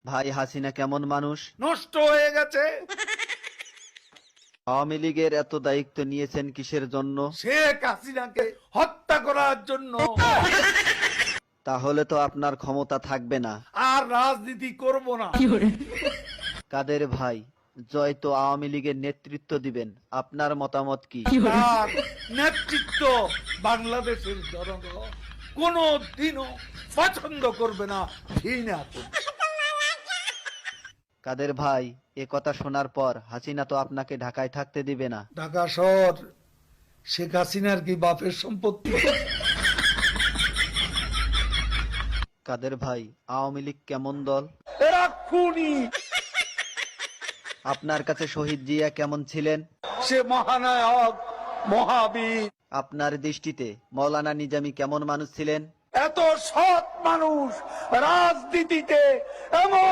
ভাই হাসিনা কেমন মানুষ? নষ্ট হয়ে গেছে। আওয়ামী লীগের এত দায়িত্ব নিয়েছেন কিসের জন্য? শেখ হাসিনাকে হত্যা করার জন্য। তাহলে তো আপনার ক্ষমতা থাকবে না। আর রাজনীতি করব না। কাদের ভাই, জয় তো আওয়ামী লীগের নেতৃত্ব দিবেন, আপনার মতামত কি? তার নেতৃত্ব বাংলাদেশের জনগণ কোনো দিনও পছন্দ করবে না, ঘৃণা করবে। কাদের ভাই, এ কথা শোনার পর হাসিনা তো আপনাকে ঢাকায় থাকতে দিবে না। ঢাকা শহর শেখ হাসিনার কি বাপের সম্পত্তি? কাদের ভাই, আওয়ামী লীগ কেমন দল? এরা খুনি। আপনার কাছে শহীদ জিয়া কেমন ছিলেন? সে মহানায়ক, মহাবীর। আপনার দৃষ্টিতে মৌলানা নিজামী কেমন মানুষ ছিলেন? এত সৎ মানুষ রাজনীতিতে এমন